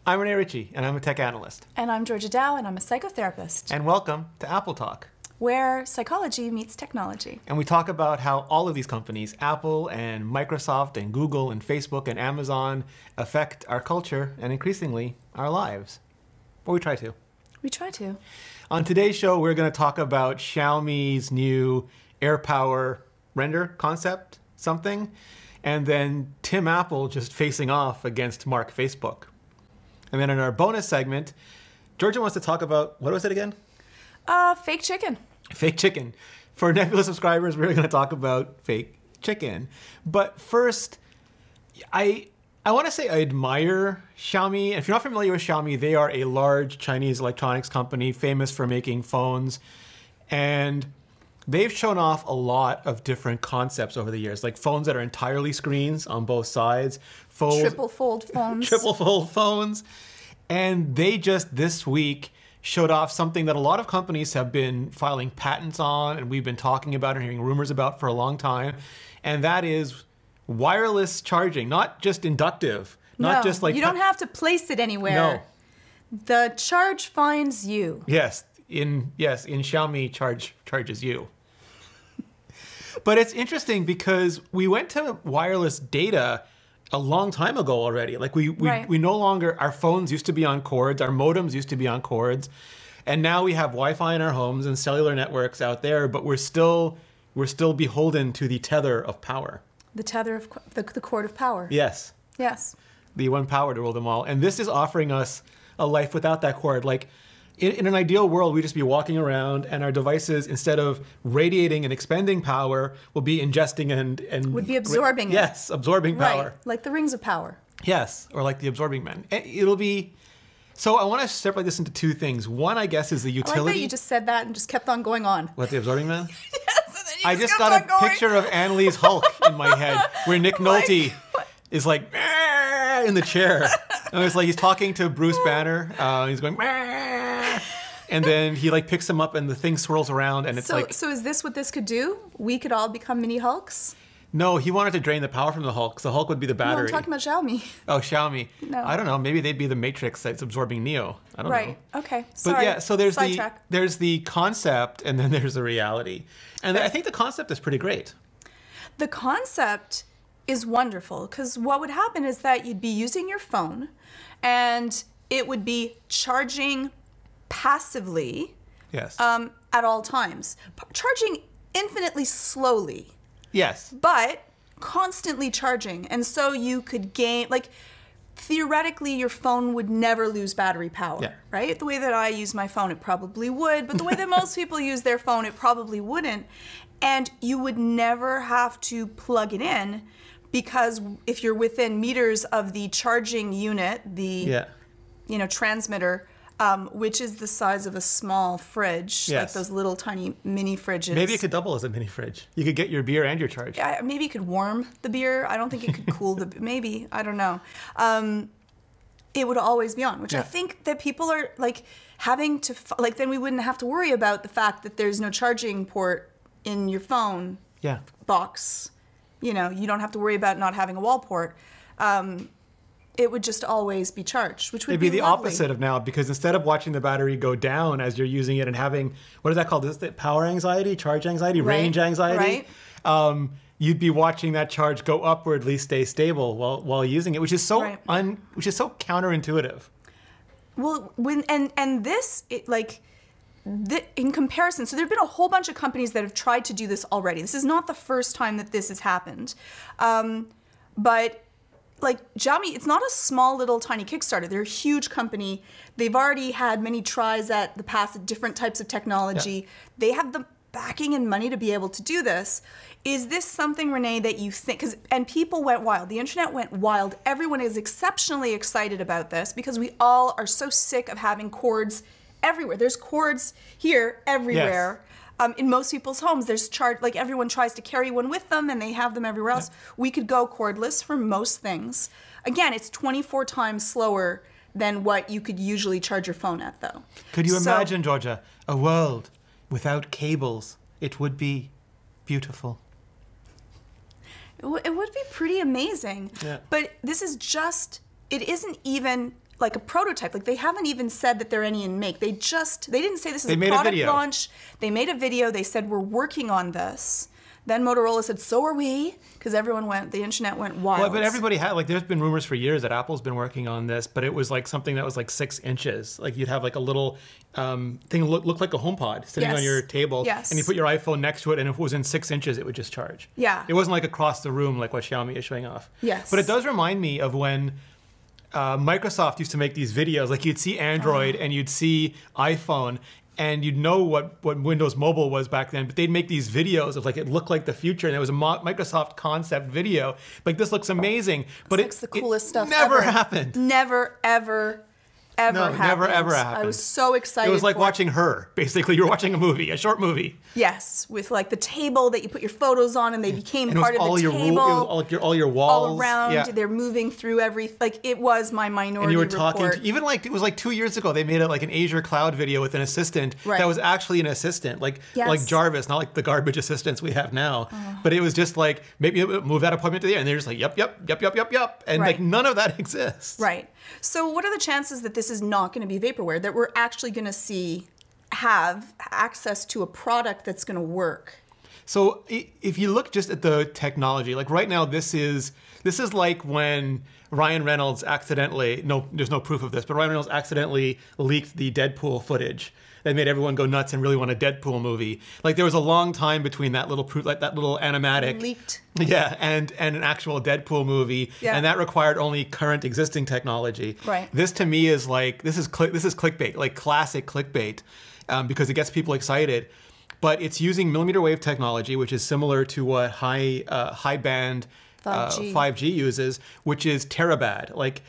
I'm Rene Ritchie, and I'm a tech analyst. And I'm Georgia Dow, and I'm a psychotherapist. And welcome to Apple Talk, where psychology meets technology. And we talk about how all of these companies, Apple and Microsoft and Google and Facebook and Amazon, affect our culture and increasingly our lives. Or we try to. We try to. On today's show, we're going to talk about Xiaomi's new AirPower render concept, something, and then Tim Apple just facing off against Mark Facebook. And then in our bonus segment, Georgia wants to talk about, what was it again? Fake chicken. Fake chicken. For Nebula subscribers, we're going to talk about fake chicken. But first, I want to say I admire Xiaomi. If you're not familiar with Xiaomi, they are a large Chinese electronics company famous for making phones. And they've shown off a lot of different concepts over the years, like phones that are entirely screens on both sides. Triple fold phones. Triple fold phones. And they just this week showed off something that a lot of companies have been filing patents on, and we've been talking about and hearing rumors about for a long time. And that is wireless charging, not just inductive. Not just like you don't have to place it anywhere. No. The charge finds you. Yes, in Xiaomi charges you. But it's interesting because we went to wireless data a long time ago already. Like we no longer, our phones used to be on cords, our modems used to be on cords, and now we have Wi-Fi in our homes and cellular networks out there, but we're still beholden to the tether of power. The tether of the cord of power. Yes. Yes. The one power to rule them all. And this is offering us a life without that cord. Like in an ideal world, we'd just be walking around and our devices, instead of radiating and expending power, will be ingesting and would be absorbing it. Yes, absorbing power. Right, like the rings of power. Yes, or like the absorbing men. It'll be... So I want to separate this into two things. One, I guess, is the utility. I like that you just said that and just kept on going on. What, the absorbing man? Yes, and then you I just got a picture of Annalee's Hulk in my head, where Nick Nolte is like in the chair. And it's like he's talking to Bruce Banner. He's going, and then he like picks him up and the thing swirls around and it's like... So is this what this could do? We could all become mini Hulks? No, he wanted to drain the power from the Hulk, so the Hulk would be the battery. No, I'm talking about Xiaomi. Oh, Xiaomi. No. I don't know. Maybe they'd be the Matrix that's absorbing Neo. I don't know. Right. Okay. Sorry. But yeah, so there's Sidetrack. there's the concept and then there's the reality. And I think the concept is pretty great. The concept is wonderful because what would happen is that you'd be using your phone and it would be charging passively. Yes. At all times. Charging infinitely slowly. Yes. But constantly charging. And so you could gain, like, theoretically, your phone would never lose battery power, right? The way that I use my phone, it probably would. But the way that most people use their phone, it probably wouldn't. And you would never have to plug it in because if you're within meters of the charging unit, the transmitter, which is the size of a small fridge, like those little tiny mini fridges. Maybe it could double as a mini fridge. You could get your beer and your charge. Maybe it could warm the beer. I don't think it could cool the maybe. I don't know. It would always be on, which I think that people are like having to, like then we wouldn't have to worry about the fact that there's no charging port in your phone box. You know, you don't have to worry about not having a wall port. It would just always be charged, which would be the lovely. opposite of now, because instead of watching the battery go down as you're using it and having, what is that called? Is it power anxiety, charge anxiety, range anxiety? Right. You'd be watching that charge go upwardly, stay stable while using it, which is so counterintuitive. Well, in comparison, so there have been a whole bunch of companies that have tried to do this already. This is not the first time that this has happened, but. Like Xiaomi, it's not a small little tiny Kickstarter. They're a huge company. They've already had many tries at the past at different types of technology. Yeah. They have the backing and money to be able to do this. Is this something, Rene, that you think, and people went wild. The internet went wild. Everyone is exceptionally excited about this because we all are so sick of having cords everywhere. There's cords here everywhere. Yes. In most people's homes, there's like everyone tries to carry one with them and they have them everywhere else. Yeah. We could go cordless for most things. Again, it's 24 times slower than what you could usually charge your phone at, though. Could you imagine, Georgia, a world without cables? It would be beautiful. It would be pretty amazing. Yeah. But this is just, it isn't even like a prototype. Like they haven't even said that they're any in make. They didn't say this is They a made a product video. launch. They made a video. They said we're working on this. Then Motorola said, so are we, because the internet went wild. Well, but everybody had, like, there's been rumors for years that Apple's been working on this, but it was like something that was like 6 inches. Like you'd have like a little thing look like a HomePod sitting on your table, and you put your iPhone next to it, and if it was in 6 inches, it would just charge. Yeah. It wasn't like across the room like what Xiaomi is showing off. Yes. But it does remind me of when Microsoft used to make these videos. Like you'd see Android and you'd see iPhone, and you'd know what Windows Mobile was back then, but they'd make these videos of like it looked like the future, and it was a Microsoft concept video. Like this looks amazing, but it's the coolest stuff never ever. happened. Never, ever happened. Never ever happened. I was so excited. It was like watching Her. Basically, you're watching a movie, a short movie. Yes, with like the table that you put your photos on, and they became And part of the all table. it was all your walls. All around, Yeah. they're moving through everything. Like it was my Minority And you were Report. talking, even like, it was like 2 years ago, they made it like an Azure Cloud video with an assistant that was actually an assistant, like Jarvis, not like the garbage assistants we have now. But it was just like, maybe move that appointment to there. And they're just like, yep. And like none of that exists. Right. So what are the chances that this is not going to be vaporware, that we're actually going to have access to a product that's going to work? So if you look just at the technology, like right now, this is like when Ryan Reynolds accidentally, there's no proof of this, but Ryan Reynolds accidentally leaked the Deadpool footage that made everyone go nuts and really want a Deadpool movie. Like there was a long time between that little proof, like that little animatic Leaked. Yeah, and an actual Deadpool movie, and that required only current existing technology. Right. This to me is like this is clickbait, like classic clickbait, because it gets people excited. But it's using millimeter wave technology, which is similar to what high band 5G uses, which is terabad. Like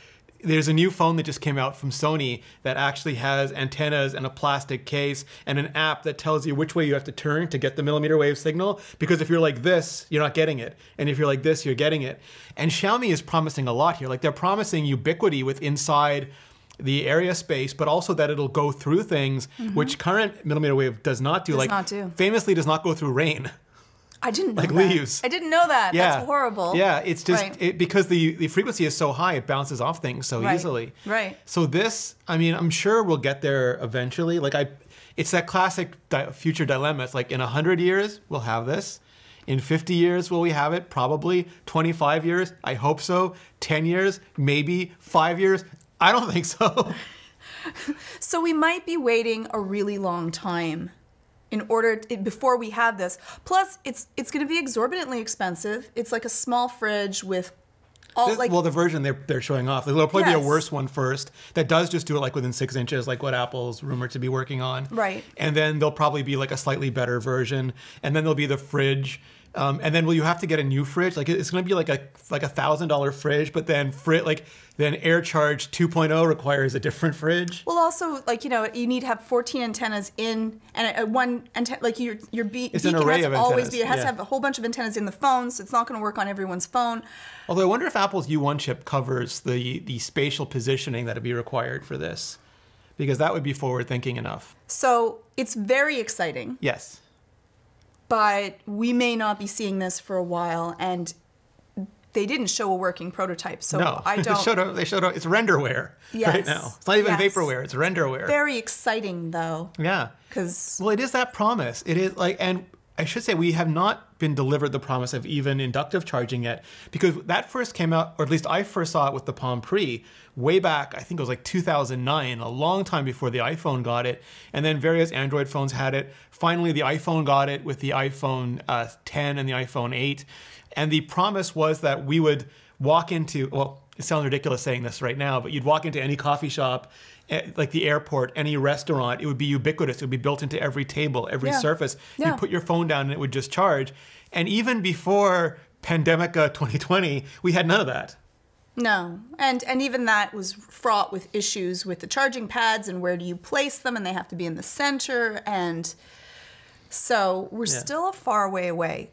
there's a new phone that just came out from Sony that actually has antennas and a plastic case and an app that tells you which way you have to turn to get the millimeter wave signal. Because if you're like this, you're not getting it. And if you're like this, you're getting it. And Xiaomi is promising a lot here. Like they're promising ubiquity with inside the area space, but also that it'll go through things, which current millimeter wave does not do. Famously does not go through rain. I didn't know like that. leaves. I didn't know that. Yeah. That's horrible. Yeah, it's just because the frequency is so high, it bounces off things so easily. Right. So this, I mean, I'm sure we'll get there eventually. Like it's that classic future dilemma. It's like in 100 years, we'll have this. In 50 years, will we have it? Probably. 25 years? I hope so. 10 years? Maybe. 5 years? I don't think so. So we might be waiting a really long time before we have this. Plus, it's going to be exorbitantly expensive. It's like a small fridge with all the version they're showing off. There'll probably be a worse one first that does just do it like within 6 inches, like what Apple's rumored to be working on. Right. And then there'll probably be like a slightly better version, and then there'll be the fridge. And then will you have to get a new fridge? Like it's going to be like a $1,000 fridge, but then then AirCharge 2.0 requires a different fridge. Well, also you need to have 14 antennas in, and one antenna your beacon an array has of to always antennas. be. It has to have a whole bunch of antennas in the phone, so it's not going to work on everyone's phone. Although I wonder if Apple's U1 chip covers the spatial positioning that would be required for this, because that would be forward thinking enough. So it's very exciting. Yes. But we may not be seeing this for a while, and they didn't show a working prototype, so no, I don't. They showed it's renderware right now. It's not even vaporware; it's renderware. Very exciting, though. Yeah, because it is that promise. It is like, and I should say we have not been delivered the promise of even inductive charging yet, because that first came out, or at least I first saw it with the Palm Pre way back. I think it was like 2009, a long time before the iPhone got it, and then various Android phones had it. Finally, the iPhone got it with the iPhone 10 and the iPhone 8. And the promise was that we would walk into, well, it sounds ridiculous saying this right now, but you'd walk into any coffee shop, like the airport, any restaurant, it would be ubiquitous. It would be built into every table, every surface. You'd put your phone down and it would just charge. And even before Pandemica 2020, we had none of that. No, and even that was fraught with issues with the charging pads and where do you place them, and they have to be in the center, and so we're still a far way away.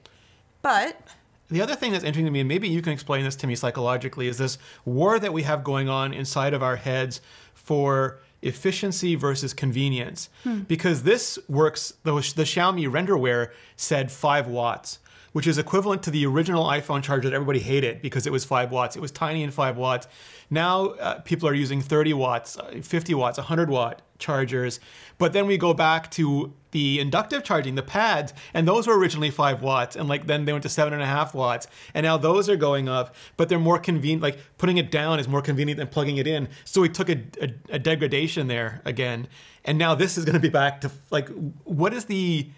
But the other thing that's interesting to me, and maybe you can explain this to me psychologically, is this war that we have going on inside of our heads for efficiency versus convenience. Because this works, the Xiaomi renderware said 5 watts. which is equivalent to the original iPhone charger that everybody hated because it was 5 watts. It was tiny and 5 watts. Now people are using 30 watts, 50 watts, 100 watt chargers. But then we go back to the inductive charging, the pads, and those were originally 5 watts, and like then they went to 7.5 watts, and now those are going up, but they're more convenient. Like putting it down is more convenient than plugging it in. So we took a degradation there again, and now this is going to be back to like, what is the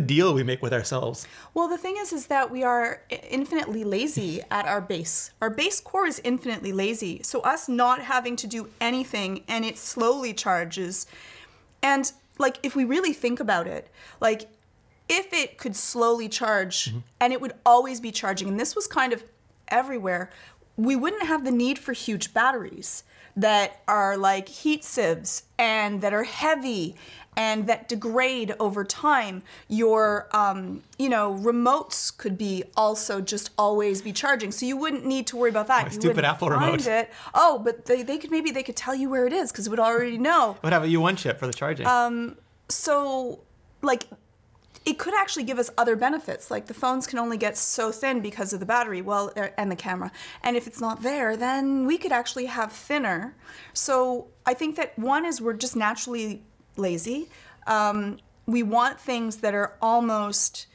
deal we make with ourselves? Well, the thing is that we are infinitely lazy at our base. Our base core is infinitely lazy. So us not having to do anything and it slowly charges. And like, if we really think about it, like if it could slowly charge and it would always be charging, and this was kind of everywhere, we wouldn't have the need for huge batteries that are like heat sieves and that are heavy and that degrade over time. Your, remotes could be also just always be charging, so you wouldn't need to worry about that. My stupid Apple remote. Oh, but they could tell you where it is because it would already know. Would have a U1 chip for the charging. So, like, it could actually give us other benefits. Like the phones can only get so thin because of the battery, and the camera. And if it's not there, then we could actually have thinner. So I think that one is we're just naturally lazy. We want things that are almost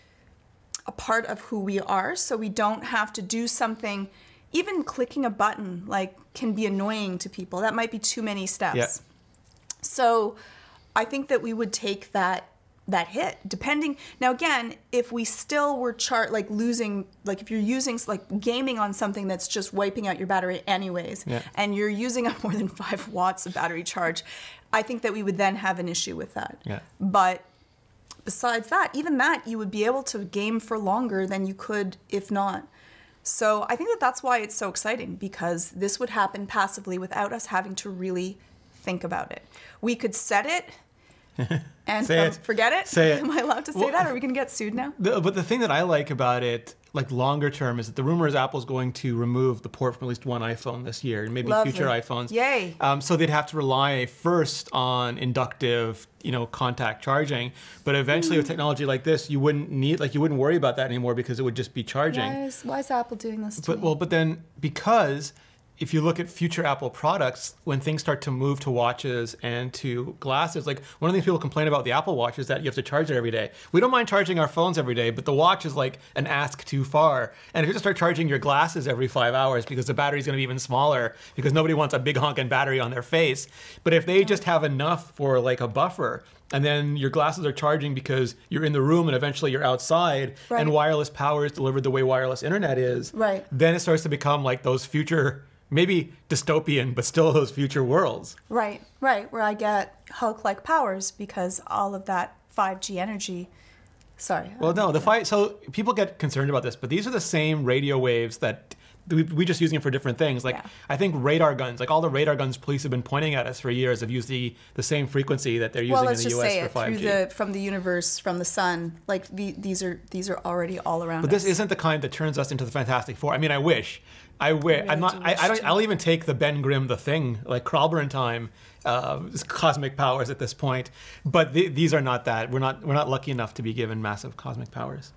a part of who we are, so we don't have to do something. Even clicking a button like can be annoying to people. That might be too many steps. Yeah. So I think that we would take that hit, depending. Now again, if we still were if you're using like gaming on something that's just wiping out your battery anyways, and you're using up more than 5 watts of battery charge, I think that we would then have an issue with that. Yeah. But besides that, even that, you would be able to game for longer than you could if not. So I think that that's why it's so exciting, because this would happen passively without us having to really think about it. We could set it and forget it. Say it. Am I allowed to say that? Are we going to get sued now? But the thing that I like about it, like longer term, is that the rumor is Apple's going to remove the port from at least one iPhone this year, and maybe future iPhones. Yay! So they'd have to rely first on inductive, contact charging. But eventually, with technology like this, you wouldn't worry about that anymore because it would just be charging. Why is Apple doing this to me? But then because if you look at future Apple products, when things start to move to watches and to glasses, like one of the things people complain about the Apple Watch is that you have to charge it every day. We don't mind charging our phones every day, but the watch is like an ask too far. And if you just start charging your glasses every 5 hours because the battery's going to be even smaller, because nobody wants a big honking battery on their face. But if they just have enough for like a buffer, and then your glasses are charging because you're in the room and eventually you're outside, and wireless power is delivered the way wireless internet is, then it starts to become like those future, maybe dystopian, but still those future worlds. Right, where I get Hulk-like powers because all of that 5G energy. Sorry. Well, no, so people get concerned about this, but these are the same radio waves that we just using them for different things. Like I think radar guns, like all the radar guns police have been pointing at us for years, have used the same frequency that they're using in the US for 5G. From the universe, from the sun, like these are already all around us. But this isn't the kind that turns us into the Fantastic Four. I mean, I wish. I'll even take the Ben Grimm, the Thing, like Kralberin time, cosmic powers at this point. But these are not that. We're not lucky enough to be given massive cosmic powers.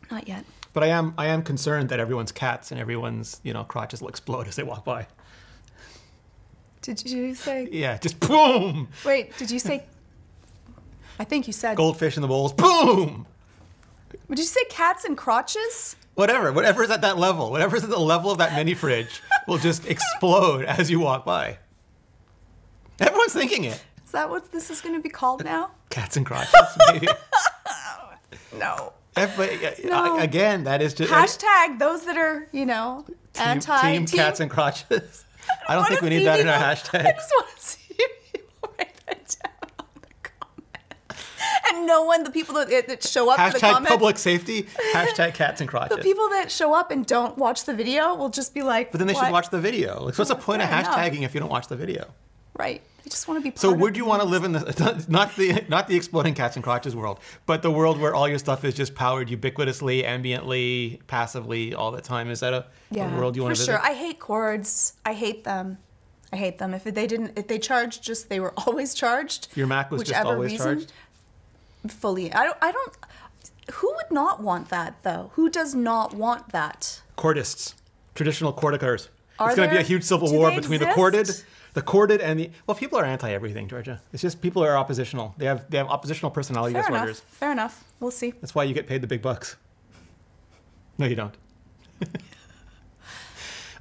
Not yet. But I am concerned that everyone's cats and everyone's crotches will explode as they walk by. Did you say? Yeah, just boom. Wait, did you say? I think you said goldfish in the bowls. Boom. Did you say cats and crotches? Whatever's at that level, whatever's at the level of that mini fridge will just explode as you walk by. Everyone's thinking it. Is that what this is going to be called now? Cats and crotches, maybe. No. No. Again, that is just hashtag those that are team cats and crotches. I don't think we need that in our hashtag. I just want to see people write that down on the comments. And no one, the people that show up in the comments. Hashtag public safety. Hashtag cats and crotches. The people that show up and don't watch the video will just be like, but then they should watch the video. Like, so what's the point of hashtagging if you don't watch the video? Right. I just want to be part So would you want to live in the not the exploding cats and crotches world, but the world where all your stuff is just powered ubiquitously, ambiently, passively all the time? Is that a world you want to visit? For sure. I hate cords. I hate them. If they charged just, they were always charged. Your Mac was just always charged? Fully. I don't who would would not want that, though? Who does not want that? Cordists, traditional cordicars. Are It's going to be a there? huge civil Do war they between exist? the corded and the. Well, people are anti everything, Georgia. It's just people are oppositional. They have oppositional personality Fair disorders. enough. Fair enough. We'll see. That's why you get paid the big bucks. No, you don't.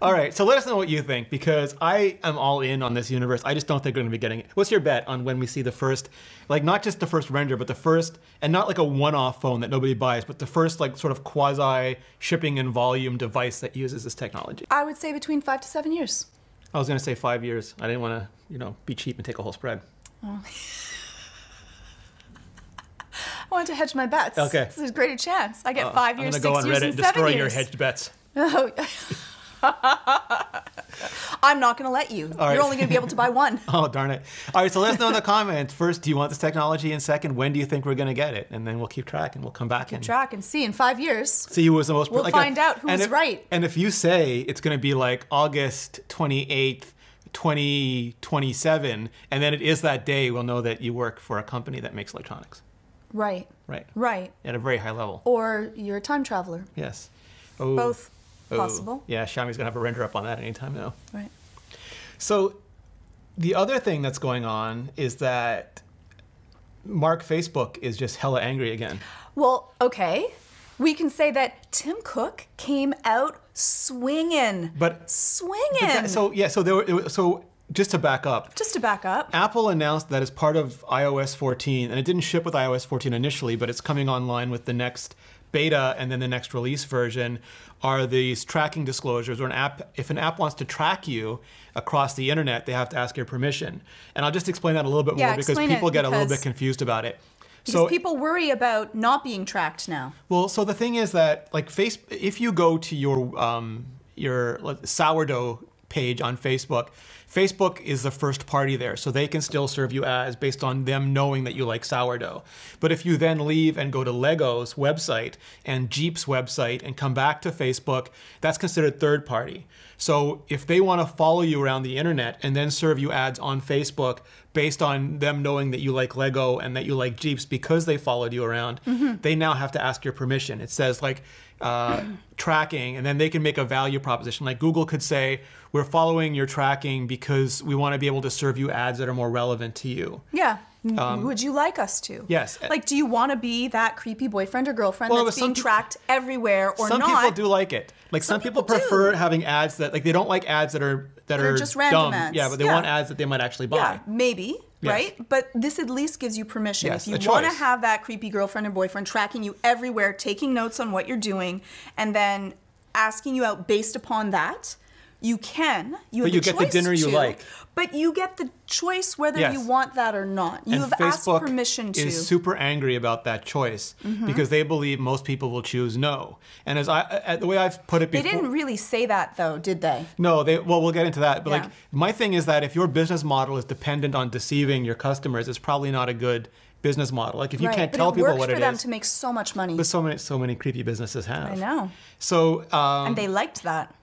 All right, so let us know what you think, because I am all in on this universe. I just don't think we're going to be getting it. What's your bet on when we see the first, like not just the first render, but the first, and not like a one-off phone that nobody buys, but the first like sort of quasi shipping and volume device that uses this technology? I would say between 5 to 7 years. I was going to say 5 years. I didn't want to, be cheap and take a whole spread. Oh. I wanted to hedge my bets. Okay. This is a greater chance. I get 5 years, 6 I'm going to go on years, Reddit and and 7 destroy years. your hedged bets. Oh. I'm not going to let you. right. You're only going to be able to buy one. Oh, darn it. All right, so let us know in the comments. First, do you want this technology? And second, when do you think we're going to get it? And then we'll keep track and we'll come back and Track and see in 5 years. see who was the most. We'll find out who was right. And if you say it's going to be like August 28th, 2027, and then it is that day, we'll know that you work for a company that makes electronics. Right. Right. Right. At a very high level. Or you're a time traveler. Yes. Oh. Both Oh. possible. Yeah, Xiaomi's going to have a render up on that anytime now. Right. So the other thing that's going on is that Mark Facebook is just hella angry again. Well, okay. We can say that Tim Cook came out swinging. Swinging. So just to back up, Just to back up. Apple announced that as part of iOS 14, and it didn't ship with iOS 14 initially, but it's coming online with the next beta and then the next release version, are these tracking disclosures. Or if an app wants to track you across the internet, they have to ask your permission. And I'll just explain that a little bit more because people get a little bit confused about it. Because people worry about not being tracked now. Well, so the thing is that like if you go to your sourdough page on Facebook, Facebook is the first party there, so they can still serve you ads based on them knowing that you like sourdough. But if you then leave and go to Lego's website and Jeep's website and come back to Facebook, that's considered third party. So if they want to follow you around the internet and then serve you ads on Facebook based on them knowing that you like Lego and that you like Jeeps because they followed you around, they now have to ask your permission. It says like tracking, and then they can make a value proposition. Like Google could say, we're following your tracking because we want to be able to serve you ads that are more relevant to you. Yeah. Would you like us to? Yes. Like, do you want to be that creepy boyfriend or girlfriend Well, that's some being tracked everywhere or some not? Some people do like it. Like some people people prefer having ads that like they don't like ads that are just random dumb. ads. Yeah, but they want ads that they might actually buy. Yeah, maybe. Yes. Right? But this at least gives you permission. Yes, if a you want to choice. have that creepy girlfriend or boyfriend tracking you everywhere, taking notes on what you're doing, and then asking you out based upon that, you can. But you get the dinner you like. But you get the choice whether Yes. you want that or not. You And have asked Facebook permission to. is super angry about that choice because they believe most people will choose no. And as the way I've put it They before, didn't really say that though, did they? no, well, we'll get into that. But Yeah. like, my thing is that if your business model is dependent on deceiving your customers, it's probably not a good business model. Like if you Right. can't But tell it people worked what for it them is, to make so much money. but so many creepy businesses have. I know. So And they liked that.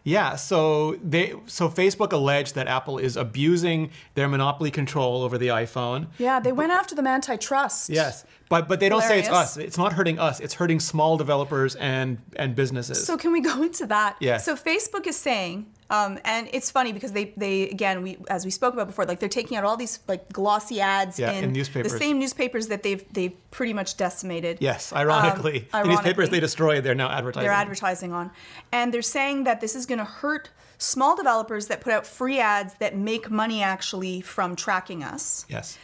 yeah, so Facebook alleged that Apple is abusing their monopoly control over the iPhone. Yeah, they went after them antitrust. Yes, but they don't say it's Hilarious. us. It's not hurting us. It's hurting small developers and businesses. So can we go into that? Yeah. So Facebook is saying, and it's funny because they again, as we spoke about before, like they're taking out all these like glossy ads in newspapers. the same newspapers that they've pretty much decimated. Yes, ironically. The newspapers they destroyed, they're now advertising. They're advertising on. And they're saying that this is going to hurt small developers that put out free ads that make money actually from tracking us. Yes.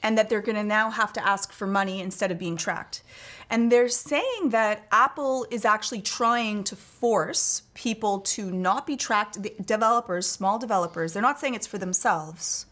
And that they're going to now have to ask for money instead of being tracked. And they're saying that Apple is actually trying to force people to not be tracked, the developers, small developers. They're not saying it's for themselves.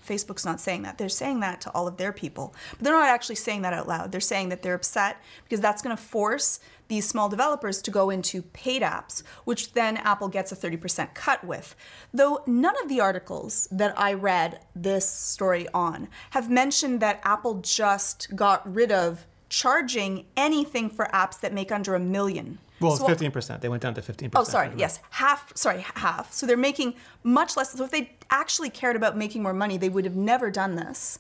Facebook's not saying that. They're saying that to all of their people. But they're not actually saying that out loud. They're saying that they're upset because that's going to force these small developers to go into paid apps, which then Apple gets a 30% cut with. Though none of the articles that I read this story on have mentioned that Apple just got rid of charging anything for apps that make under $1 million. Well, So- it's 15%. They went down to 15%. Oh, sorry. Yes, half. So they're making much less. So if they actually cared about making more money, they would have never done this.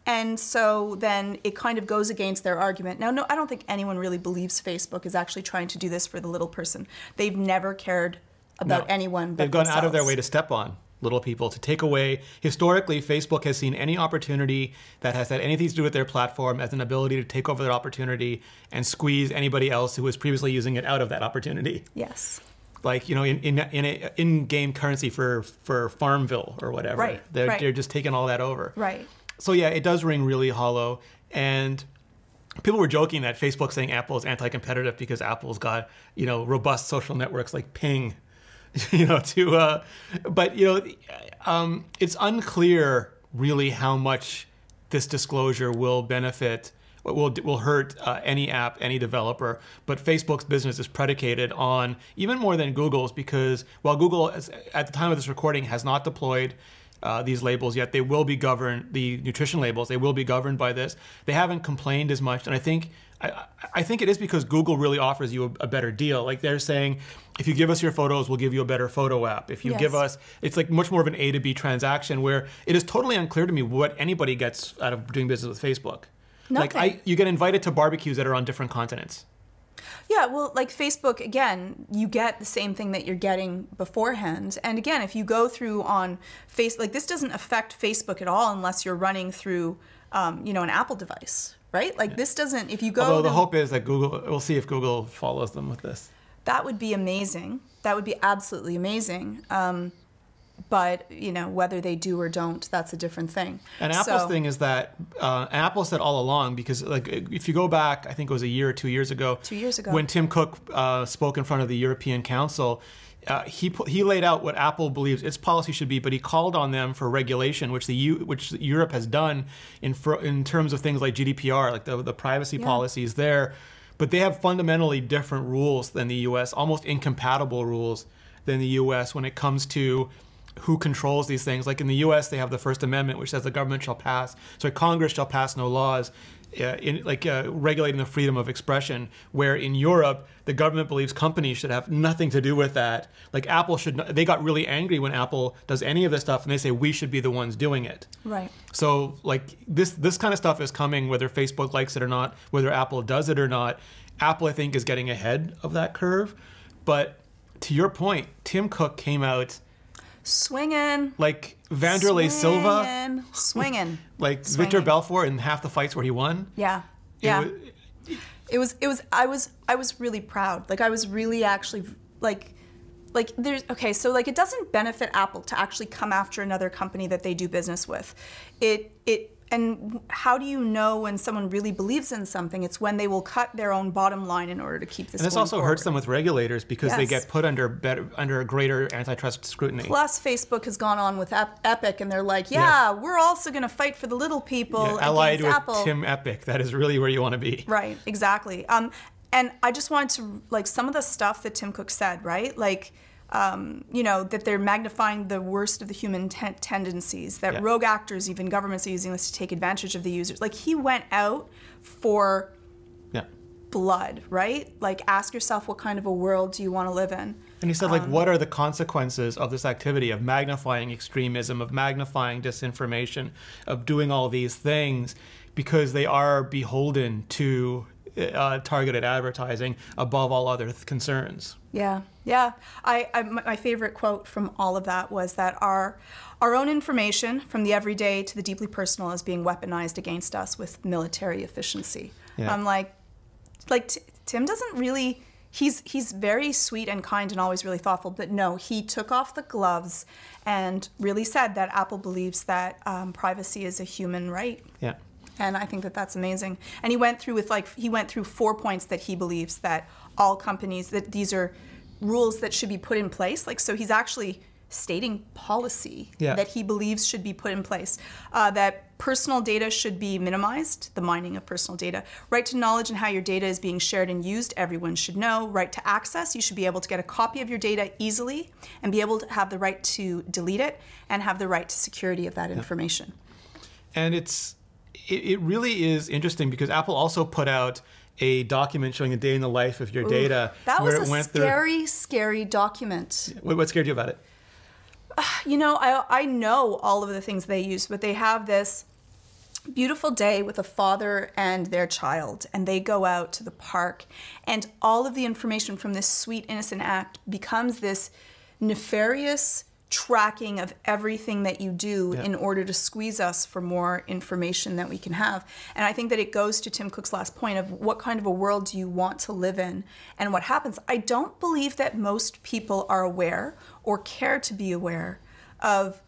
And so then it kind of goes against their argument. Now, no, I don't think anyone really believes Facebook is actually trying to do this for the little person. They've never cared about anyone but they've gone out of their themselves. way to step on little people, to take away. Historically, Facebook has seen any opportunity that has had anything to do with their platform as an ability to take over that opportunity and squeeze anybody else who was previously using it out of that opportunity. Yes. Like, you know, in-game currency for Farmville or whatever. Right, They're just taking all that over. Right. So yeah, it does ring really hollow. And people were joking that Facebook's saying Apple is anti-competitive because Apple's got, you know, robust social networks like Ping, you know, but, you know, it's unclear really how much this disclosure will benefit, will hurt any app, any developer. But Facebook's business is predicated on, even more than Google's, because while Google, at the time of this recording, has not deployed these labels yet, they will be governed, the nutrition labels, they will be governed by this. They haven't complained as much, and I think it is because Google really offers you a better deal. Like they're saying, if you give us your photos, we'll give you a better photo app. If you give us, it's like much more of an A to B transaction, where it is totally unclear to me what anybody gets out of doing business with Facebook. Nothing. Like you get invited to barbecues that are on different continents. Yeah, well, like Facebook, again, you get the same thing that you're getting beforehand. And again, if you go through on like this doesn't affect Facebook at all unless you're running through, you know, an Apple device, right? Like this doesn't, if you go... Although the hope is that Google, we'll see if Google follows them with this. That would be amazing. That would be absolutely amazing. But, you know, whether they do or don't, that's a different thing. And Apple's thing is that Apple said all along, because like if you go back, I think it was a year or 2 years ago. 2 years ago. When Tim Cook spoke in front of the European Council, he laid out what Apple believes its policy should be, but he called on them for regulation, which Europe has done in terms of things like GDPR, like the privacy policies there. But they have fundamentally different rules than the U.S., almost incompatible rules than the U.S. when it comes to who controls these things. Like in the U.S., they have the First Amendment, which says the government shall pass, so Congress shall pass no laws regulating the freedom of expression, where in Europe, the government believes companies should have nothing to do with that. Like Apple they got really angry when Apple does any of this stuff, and they say we should be the ones doing it. Right. So like this kind of stuff is coming, whether Facebook likes it or not, whether Apple does it or not. Apple, I think, is getting ahead of that curve. But to your point, Tim Cook came out swinging, like Vanderlei Silva, swinging, like Victor Belfort in half the fights where he won. Yeah, yeah. It was. I was really proud. Like I was really actually like there's okay. So like it doesn't benefit Apple to actually come after another company that they do business with. And how do you know when someone really believes in something? It's when they will cut their own bottom line in order to keep this. And this going also forward. hurts them with regulators because they get put under greater antitrust scrutiny. Plus, Facebook has gone on with Epic, and they're like, we're also going to fight for the little people allied against with Apple. Tim Epic. That is really where you want to be. Right, exactly. And I just wanted to, like, some of the stuff that Tim Cook said, right? Like, you know, that they're magnifying the worst of the human tendencies, that rogue actors, even governments, are using this to take advantage of the users. Like, he went out for blood, right? Like, ask yourself, what kind of a world do you want to live in? And he said, like, what are the consequences of this activity, of magnifying extremism, of magnifying disinformation, of doing all these things, because they are beholden to targeted advertising above all other concerns. Yeah, yeah. My favorite quote from all of that was that our own information, from the everyday to the deeply personal, is being weaponized against us with military efficiency. Yeah. I'm like Tim doesn't really. He's very sweet and kind and always really thoughtful, but no, he took off the gloves and really said that Apple believes that privacy is a human right. Yeah. And I think that that's amazing. And he went through 4 points that he believes that all companies, that these are rules that should be put in place. Like, so he's actually stating policy that he believes should be put in place. That personal data should be minimized, the mining of personal data. Right to knowledge and how your data is being shared and used, everyone should know. Right to access, you should be able to get a copy of your data easily and be able to have the right to delete it and have the right to security of that information. And it really is interesting because Apple also put out a document showing the day in the life of your data. That was a scary, scary document. What scared you about it? You know, I know all of the things they use, but they have this beautiful day with a father and their child, and they go out to the park, and all of the information from this sweet, innocent act becomes this nefarious tracking of everything that you do in order to squeeze us for more information that we can have. And I think that it goes to Tim Cook's last point of what kind of a world do you want to live in and what happens. I don't believe that most people are aware or care to be aware of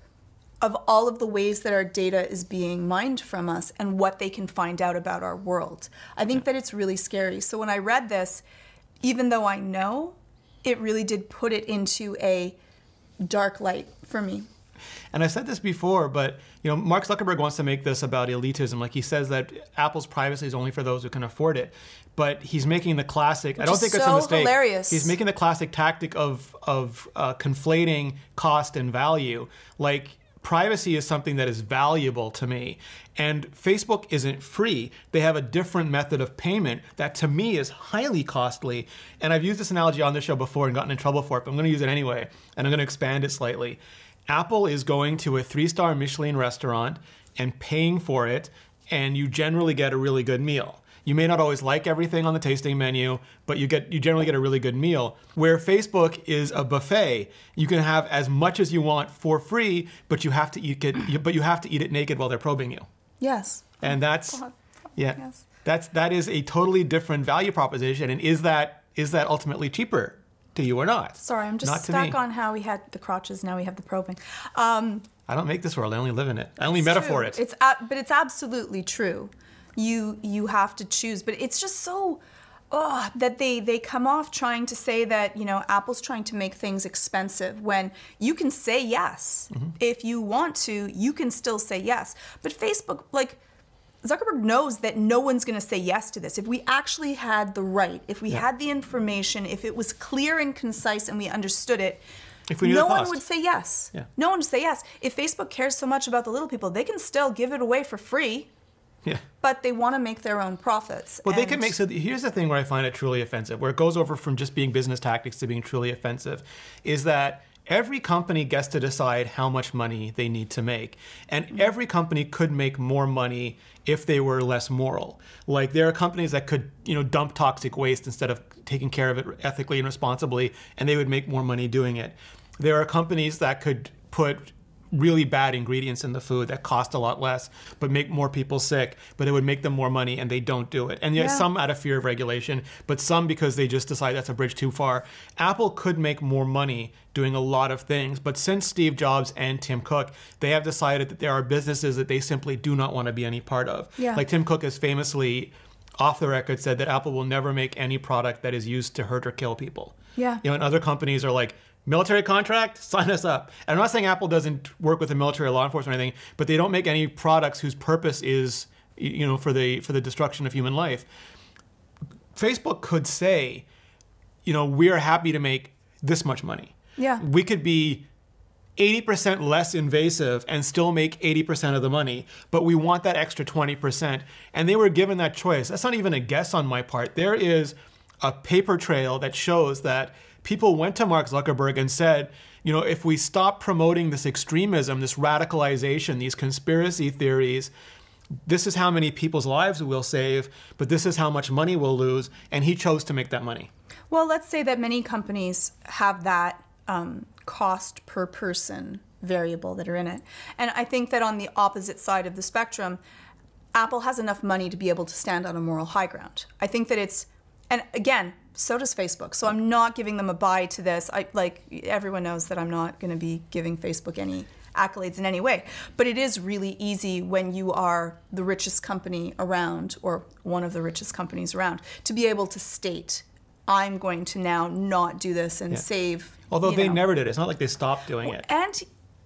all of the ways that our data is being mined from us and what they can find out about our world. I think that it's really scary. So when I read this, even though I know, it really did put it into a dark light for me. And I said this before, but Mark Zuckerberg wants to make this about elitism. Like, he says that Apple's privacy is only for those who can afford it. But he's making the classic, I don't think it's a mistake. Hilarious. He's making the classic tactic of conflating cost and value. Like, privacy is something that is valuable to me. And Facebook isn't free. They have a different method of payment that to me is highly costly. And I've used this analogy on this show before and gotten in trouble for it, but I'm going to use it anyway. And I'm going to expand it slightly. Apple is going to a 3-star Michelin restaurant and paying for it, and you generally get a really good meal. You may not always like everything on the tasting menu, but you generally get a really good meal. Where Facebook is a buffet, you can have as much as you want for free, but you have to eat it naked while they're probing you. Yes. And that's Yes. that is a totally different value proposition. And is that ultimately cheaper to you or not? Sorry, I'm just stuck on how we had the crotches, now we have the probing. I don't make this world. I only live in it. I only metaphor it. But it's absolutely true. You have to choose, but it's just so that they come off trying to say that Apple's trying to make things expensive when you can say yes. If you want to, you can still say yes. But Facebook, like, Zuckerberg knows that no one's going to say yes to this. If we actually had the right, if we had the information, if it was clear and concise and we understood it, no one would say yes. No one would say yes. If Facebook cares so much about the little people, they can still give it away for free. Yeah. But they want to make their own profits. Well, they can make, so here's the thing where I find it truly offensive, where it goes over from just being business tactics to being truly offensive, is that every company gets to decide how much money they need to make. And every company could make more money if they were less moral. Like, there are companies that could, dump toxic waste instead of taking care of it ethically and responsibly, and they would make more money doing it. There are companies that could put really bad ingredients in the food that cost a lot less, but make more people sick, but it would make them more money, and they don't do it. And yet some out of fear of regulation, but some because they just decide that's a bridge too far. Apple could make more money doing a lot of things, but since Steve Jobs and Tim Cook, they have decided that there are businesses that they simply do not want to be any part of. Like, Tim Cook has famously, off the record, said that Apple will never make any product that is used to hurt or kill people. And other companies are like, military contract, sign us up. And I'm not saying Apple doesn't work with the military or law enforcement or anything, but they don't make any products whose purpose is, for the destruction of human life. Facebook could say, we are happy to make this much money. We could be 80% less invasive and still make 80% of the money, but we want that extra 20%. And they were given that choice. That's not even a guess on my part. There is a paper trail that shows that people went to Mark Zuckerberg and said, if we stop promoting this extremism, this radicalization, these conspiracy theories, this is how many people's lives we'll save, but this is how much money we'll lose. And he chose to make that money. Well, let's say that many companies have that cost per person variable that are in it. And I think that on the opposite side of the spectrum, Apple has enough money to be able to stand on a moral high ground. I think that it's, and again, so does Facebook. So I'm not giving them a buy to this. Everyone knows that I'm not going to be giving Facebook any accolades in any way. But it is really easy when you are the richest company around, or one of the richest companies around, to be able to state, I'm going to now not do this and save. Although they never did. It's not like they stopped doing it. And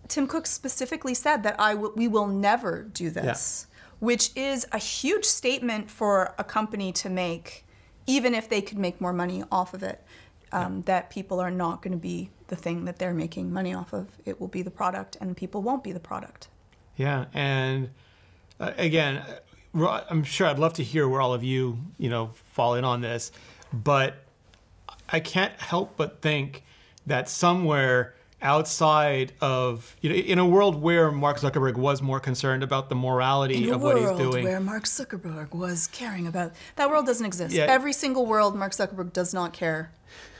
Tim Cook specifically said that we will never do this, which is a huge statement for a company to make. Even if they could make more money off of it, that people are not going to be the thing that they're making money off of. It will be the product, and people won't be the product. Yeah, and again, I'm sure I'd love to hear where all of you, fall in on this, but I can't help but think that somewhere outside of, in a world where Mark Zuckerberg was more concerned about the morality of what he's doing. In a world where Mark Zuckerberg was caring about... That world doesn't exist. Yeah. Every single world, Mark Zuckerberg does not care.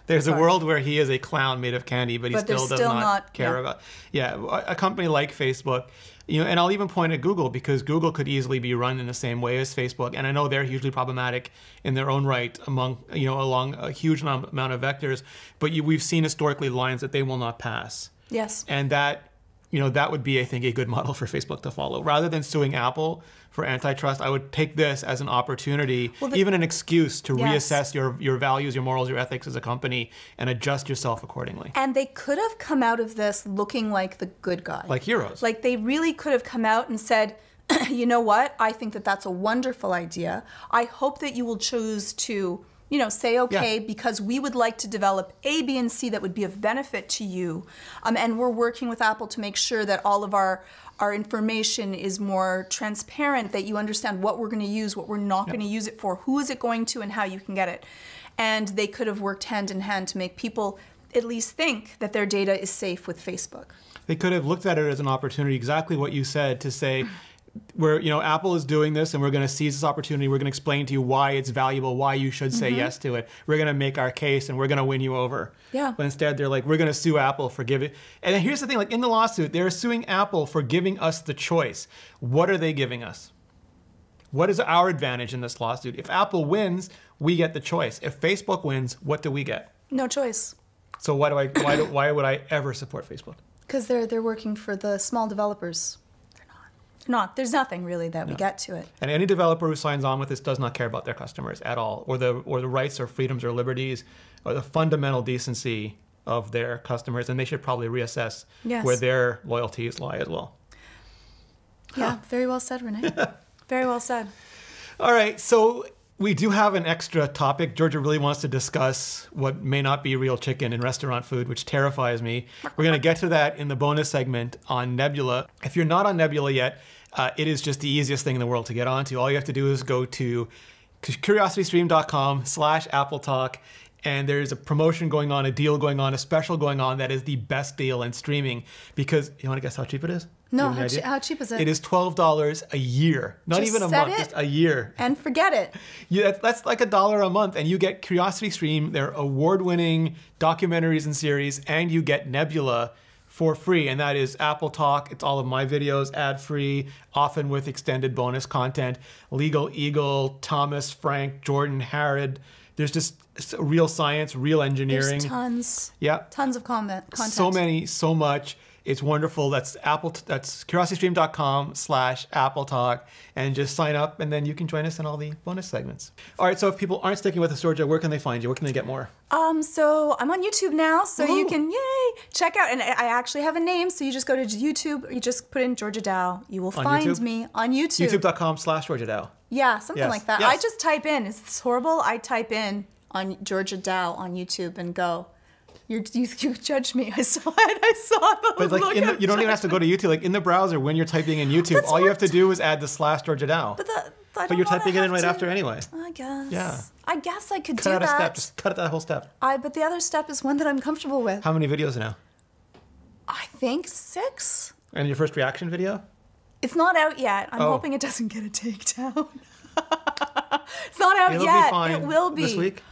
There's a world where he is a clown made of candy, but he But still there's does still not care about... Yeah, a company like Facebook, and I'll even point at Google, because Google could easily be run in the same way as Facebook, and I know they're hugely problematic in their own right along a huge amount of vectors, but we've seen historically lines that they will not pass. Yes. And that would be, I think, a good model for Facebook to follow. Rather than suing Apple for antitrust, I would take this as an opportunity, even an excuse to reassess your values, your morals, your ethics as a company, and adjust yourself accordingly. And they could have come out of this looking like the good guy. Like heroes. Like they really could have come out and said, you know what? I think that that's a wonderful idea. I hope that you will choose to... say okay, because we would like to develop A, B, and C that would be of benefit to you. And we're working with Apple to make sure that all of our information is more transparent, that you understand what we're going to use, what we're not going to use it for, who is it going to, and how you can get it. And they could have worked hand in hand to make people at least think that their data is safe with Facebook. They could have looked at it as an opportunity, exactly what you said, to say, Apple is doing this, and we're going to seize this opportunity. We're going to explain to you why it's valuable, why you should say yes to it. We're going to make our case, and we're going to win you over. Yeah. But instead, they're like, we're going to sue Apple for giving. And then here's the thing: like in the lawsuit, they're suing Apple for giving us the choice. What are they giving us? What is our advantage in this lawsuit? If Apple wins, we get the choice. If Facebook wins, what do we get? No choice. So why would I ever support Facebook? Because they're working for the small developers. Not. There's nothing really that we get to it. And any developer who signs on with this does not care about their customers at all, or the rights or freedoms or liberties or the fundamental decency of their customers, and they should probably reassess where their loyalties lie as well. Yeah, very well said, Rene. Very well said. All right, so we do have an extra topic. Georgia really wants to discuss what may not be real chicken in restaurant food, which terrifies me. We're going to get to that in the bonus segment on Nebula. If you're not on Nebula yet, it is just the easiest thing in the world to get onto. All you have to do is go to curiositystream.com/Apple Talk, and there's a promotion going on, a deal going on, a special going on that is the best deal in streaming. Because, you want to guess how cheap it is? No, how cheap is it? It is $12 a year. Not Just even a set month, it just a year. And forget it. That's like $1 a month, and you get Curiosity Stream, their award-winning documentaries and series, and you get Nebula for free, and that is Apple Talk. It's all of my videos, ad-free, often with extended bonus content. Legal Eagle, Thomas, Frank, Jordan, Harrod. There's just real science, real engineering. There's tons. Yeah. Tons of content. So many, so much. It's wonderful. That's curiositystream.com/Apple Talk, and just sign up, and then you can join us in all the bonus segments. All right, so if people aren't sticking with us, Georgia, where can they find you? Where can they get more? So I'm on YouTube now, so you can, check out, and I actually have a name, so you just go to YouTube, you just put in Georgia Dow. You will find me on YouTube. YouTube.com/Georgia Dow. Yeah, something like that. Yes. I just type in, is this horrible? I type in on Georgia Dow on YouTube and go. You judged me. I saw it. I saw the But like you don't even have to go to YouTube. Like in the browser, when you're typing in YouTube, all you have to do is add the /Georgia Dow. But you're typing it in right after anyway. I guess. Yeah. I guess I could cut do out that. A step. Just cut out that whole step. But the other step is one that I'm comfortable with. How many videos now? I think 6. And your first reaction video? It's not out yet. I'm hoping it doesn't get a takedown. It's not out yet. It'll be fine. It will be. This week?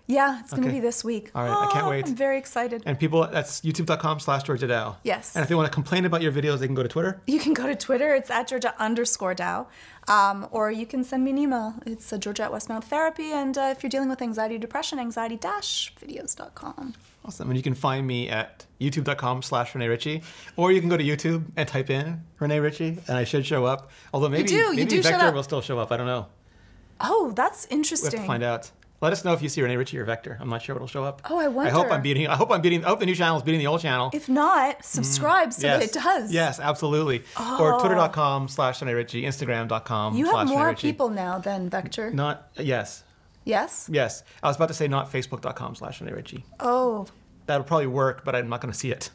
Yeah, it's going to be this week. All right, I can't wait. I'm very excited. And people, that's youtube.com/Georgia Dow. Yes. And if they want to complain about your videos, they can go to Twitter? You can go to Twitter. It's @Georgia_Dow. Or you can send me an email. It's Georgia@Westmount Therapy. And if you're dealing with anxiety or depression, anxiety-videos.com. Awesome. And you can find me at youtube.com/Rene Ritchie. Or you can go to YouTube and type in Rene Ritchie, and I should show up. Although maybe Vector will still show up. I don't know. Oh, that's interesting. We have to find out. Let us know if you see Rene Ritchie or Vector. I'm not sure what'll show up. Oh, I wonder. I hope the new channel is beating the old channel. If not, subscribe so that it does. Yes, absolutely. Or twitter.com/Rene Ritchie, instagram.com/Rene Ritchie. You have more people now than Vector. Yes. Yes? Yes. I was about to say not facebook.com/Rene Ritchie. Oh. That'll probably work, but I'm not going to see it.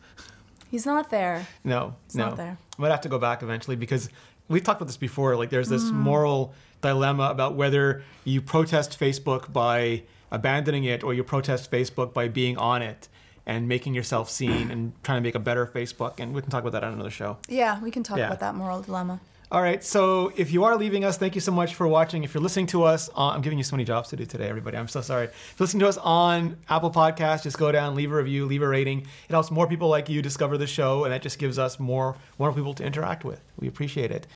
He's not there. No. He's not there. I might have to go back eventually because we've talked about this before. Like there's this moral dilemma about whether you protest Facebook by abandoning it or you protest Facebook by being on it. and making yourself seen and trying to make a better Facebook. And we can talk about that on another show. Yeah, we can talk Yeah. about that moral dilemma. All right, so if you are leaving us, thank you so much for watching. If you're listening to us, I'm giving you so many jobs to do today, everybody. I'm so sorry. If you're listening to us on Apple Podcasts, just go down, leave a review, leave a rating. It helps more people like you discover the show, and that just gives us more people to interact with. We appreciate it.